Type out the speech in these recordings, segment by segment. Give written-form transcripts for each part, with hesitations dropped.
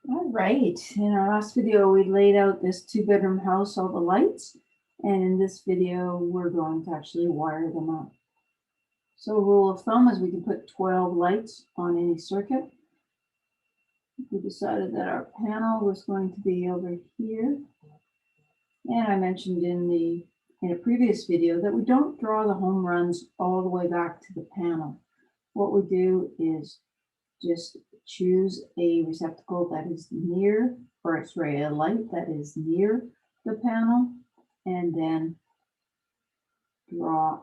All right, in our last video, we laid out this 2-bedroom house, all the lights, and in this video, we're going to actually wire them up. So rule of thumb is we can put 12 lights on any circuit. We decided that our panel was going to be over here. And I mentioned in a previous video that we don't draw the home runs all the way back to the panel. What we do is just choose a receptacle that is near, or sorry, a light that is near the panel, and then draw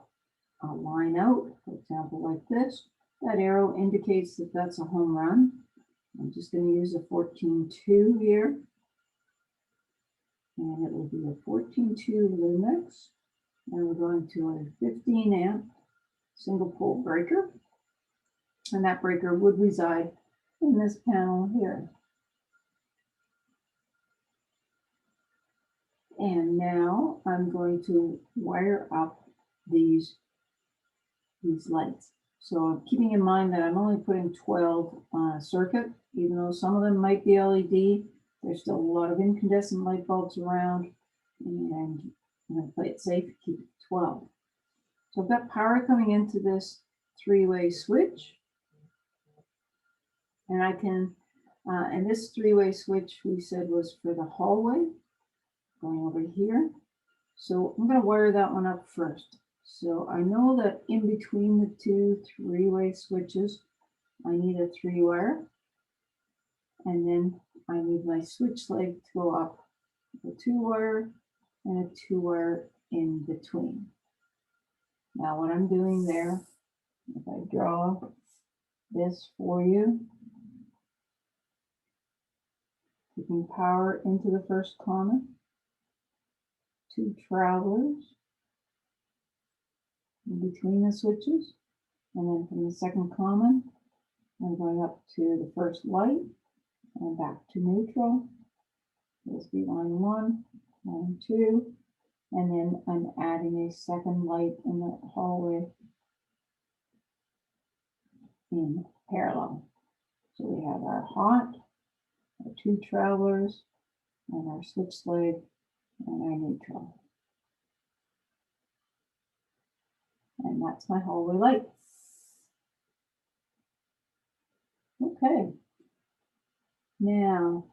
a line out, for example, like this. That arrow indicates that that's a home run. I'm just going to use a 14.2 here, and it will be a 14.2 loomex, and we're going to a 15 amp single pole breaker, and that breaker would reside in this panel here. And now I'm going to wire up these lights. So keeping in mind that I'm only putting 12 on a circuit, even though some of them might be LED, there's still a lot of incandescent light bulbs around, and I'm going to play it safe, keep it 12. So I've got power coming into this 3-way switch, and I can, and this 3-way switch we said was for the hallway, going over here. So I'm going to wire that one up first. So I know that in between the two 3-way switches, I need a 3-wire. And then I need my switch leg to go up a 2-wire and a 2-wire in between. Now what I'm doing there, if I draw this for you, taking power into the first common, 2 travelers in between the switches, and then from the second common, I'm going up to the first light and back to neutral. This will be line 1, line 2, and then I'm adding a second light in the hallway in parallel. So we have our hot, our 2 travelers, and our switch leg, and our neutral. And that's my hallway light. Okay. Now,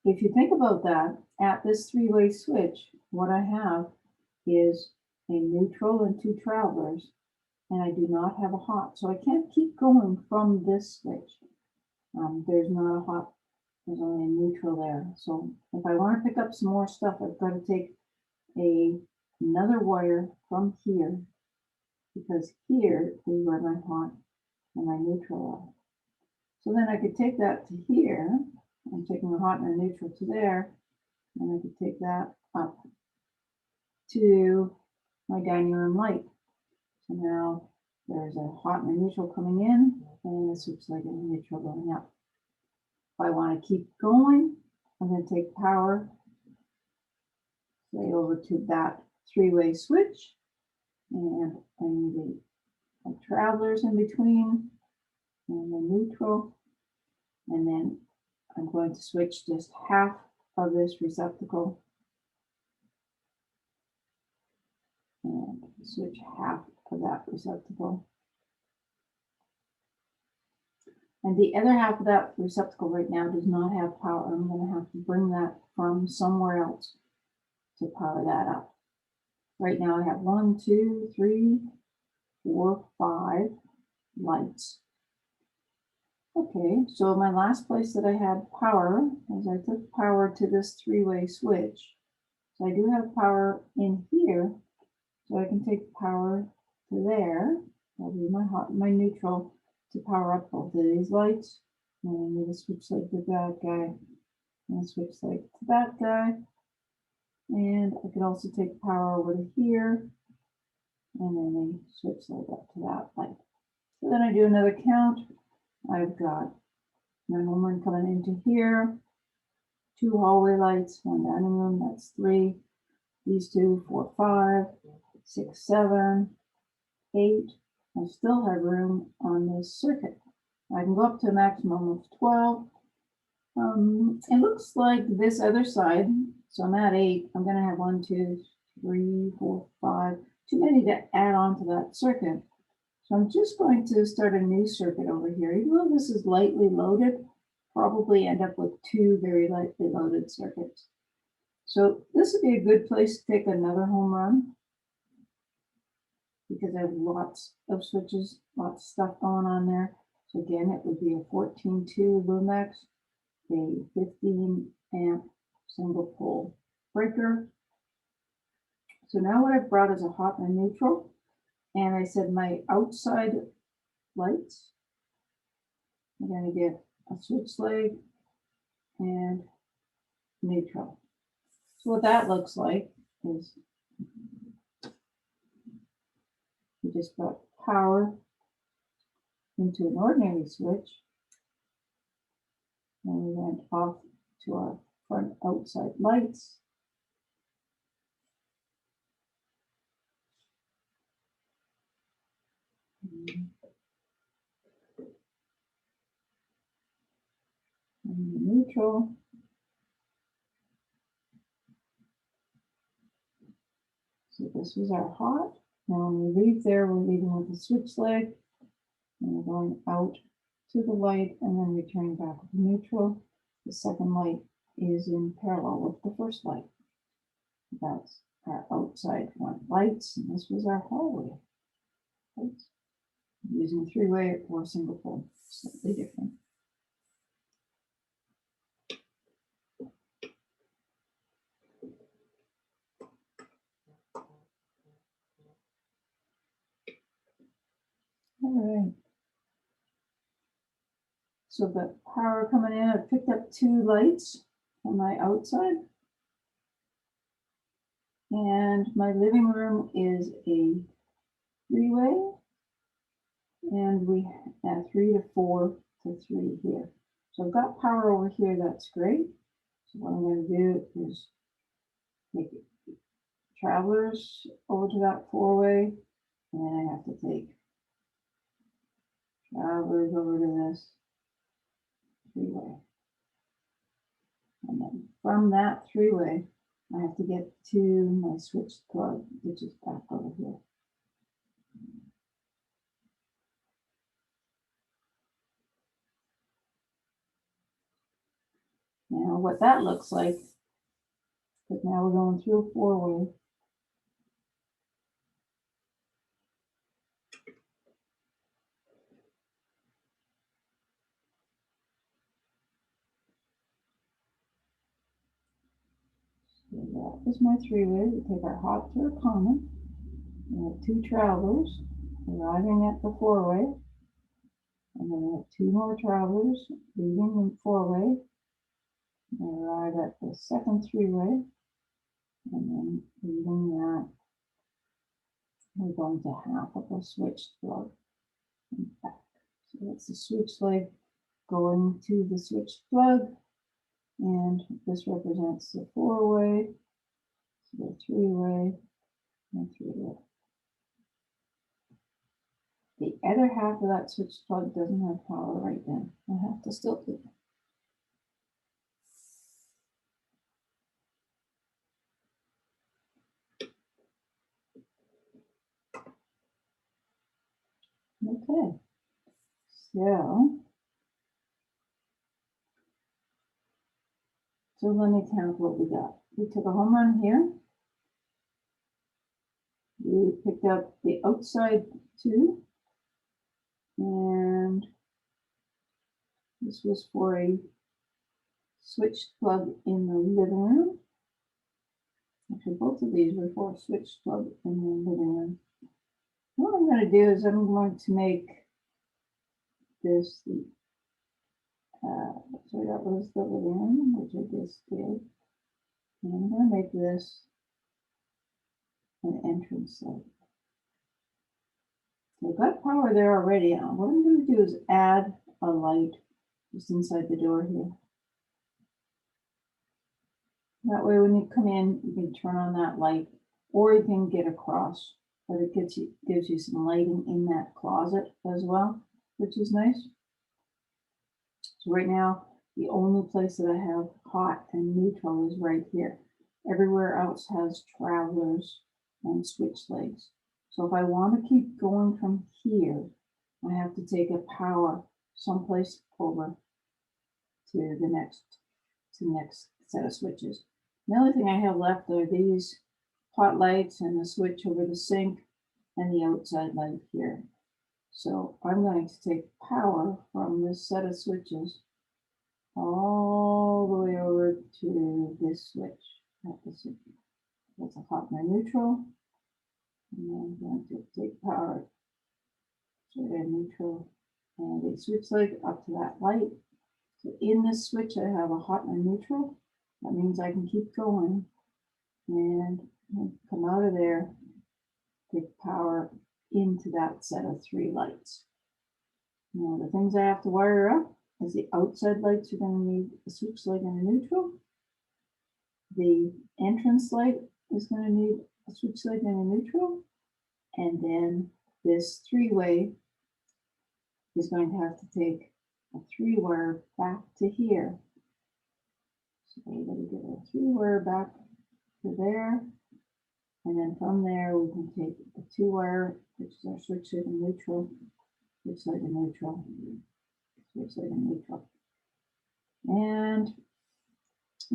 if you think about that, at this 3-way switch, what I have is a neutral and 2 travelers, and I do not have a hot. So I can't keep going from this switch. There's not a hot, there's only a neutral there. So if I want to pick up some more stuff, I've got to take another wire from here, because here is where my hot and my neutral are. So then I could take that to here. I'm taking the hot and the neutral to there, and I could take that up to my dining room light. So now there's a hot and a neutral coming in, and a switch light and a neutral going up. If I want to keep going, I'm going to take power, say over to that 3-way switch, and I need the travelers in between and the neutral, and then I'm going to switch just half of this receptacle and switch half of that receptacle. And the other half of that receptacle right now does not have power. I'm going to have to bring that from somewhere else to power that up. Right now I have 1, 2, 3, 4, 5 lights. Okay, so my last place that I had power is I took power to this 3-way switch. So I do have power in here, so I can take power to there. That'll be my hot, my neutral, to power up both of these lights. And I need a switch light to that guy, and a switch light to that guy. And I could also take power over to here, and then a switch light up to that light. So then I do another count. I've got my home run coming into here, 2 hallway lights, 1 dining room, that's 3. These 2, 4, 5, 6, 7, 8. I still have room on this circuit. I can go up to a maximum of 12. It looks like this other side, so I'm at 8, I'm gonna have 1, 2, 3, 4, 5, too many to add on to that circuit. So I'm just going to start a new circuit over here. Even though this is lightly loaded, probably end up with 2 very lightly loaded circuits. So this would be a good place to take another home run because I have lots of switches, lots of stuff going on there. So again, it would be a 14.2 loomex, a 15 amp single pole breaker. So now what I've brought is a hot and a neutral. And I said my outside lights, I'm going to get a switch leg and neutral. So what that looks like is we just got power into an ordinary switch. And we went off to our front outside lights. And the neutral. So this was our hot. Now when we leave there, we're leaving with the switch leg. And we're going out to the light and then returning back to neutral. The second light is in parallel with the first light. That's our outside front lights, and this was our hallway lights. Using 3-way or single pole, slightly different. All right. So the power coming in, I picked up 2 lights on my outside. And my living room is a 3-way. And we have 3 to 4 to 3 here. So I've got power over here, that's great. So what I'm going to do is take travelers over to that 4-way. And then I have to take travelers over to this 3-way. And then from that 3-way, I have to get to my switch plug, which is back over here. Now what that looks like, because now we're going through a 4-way. So that is my 3-way. We take our hot to a common. We have 2 travelers arriving at the 4-way. And then we have 2 more travelers leaving the 4-way. They arrive at the second 3-way. And then leaving that, we're going to half of a switch plug and back. So that's the switch leg going to the switch plug. And this represents the 4-way, so the 3-way, and 3-way. The other half of that switch plug doesn't have power right then. I have to still do it. Okay, so let me count what we got. We took a home run here. We picked up the outside 2, and this was for a switch plug in the living room. Actually, both of these were for a switch plug in the living room. What I'm going to do is I'm going to make this the so that was the living room, which I just did. And I'm going to make this an entrance light. So I've got power there already on. What I'm going to do is add a light just inside the door here. That way when you come in, you can turn on that light, or you can get across, but it gives you some lighting in that closet as well, which is nice. So right now The only place that I have hot and neutral is right here. Everywhere else has travelers and switch legs. So if I want to keep going from here, I have to take a power someplace over to the next set of switches. The only thing I have left are these hot lights and the switch over the sink and the outside light here. So I'm going to take power from this set of switches all the way over to this switch. That's a hot and a neutral. And then I'm going to take power to a neutral and a switch leg up to that light. So in this switch, I have a hot and a neutral. That means I can keep going and come out of there, take power into that set of 3 lights. Now the things I have to wire up is the outside lights are going to need a switch leg and a neutral. The entrance light is going to need a switch leg and a neutral. And then this 3-way is going to have to take a 3-wire back to here. So we're going to get a 3-wire back to there. And then from there, we can take a 2-wire, which is our switch leg and neutral, switch leg and neutral, switch leg and neutral. And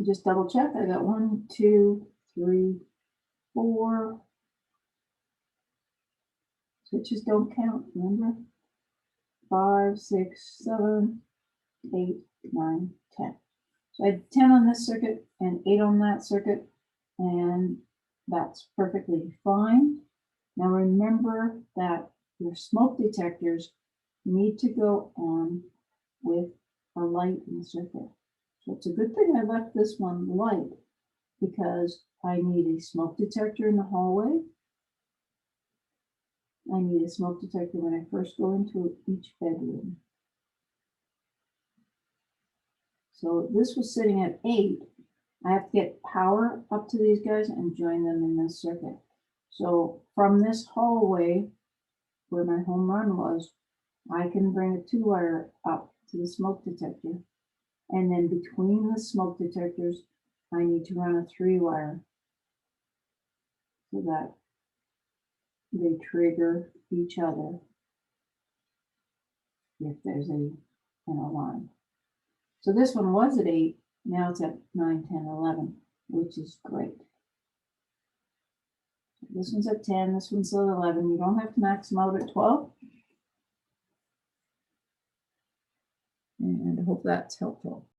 just double check. I got 1, 2, 3, 4. Switches don't count, remember? 5, 6, 7, 8, 9, 10. So I had 10 on this circuit and 8 on that circuit, and that's perfectly fine. Now remember that your smoke detectors need to go on with a light in the circuit. So it's a good thing I left this one light, because I need a smoke detector in the hallway. I need a smoke detector when I first go into each bedroom. So this was sitting at 8. I have to get power up to these guys and join them in this circuit. So from this hallway where my home run was, I can bring a 2-wire up to the smoke detector. And then between the smoke detectors, I need to run a 3-wire so that they trigger each other if there's an alarm. So this one was at 8, now it's at 9, 10, 11, which is great. This one's at 10, this one's at 11. You don't have to max them out at 12. And I hope that's helpful.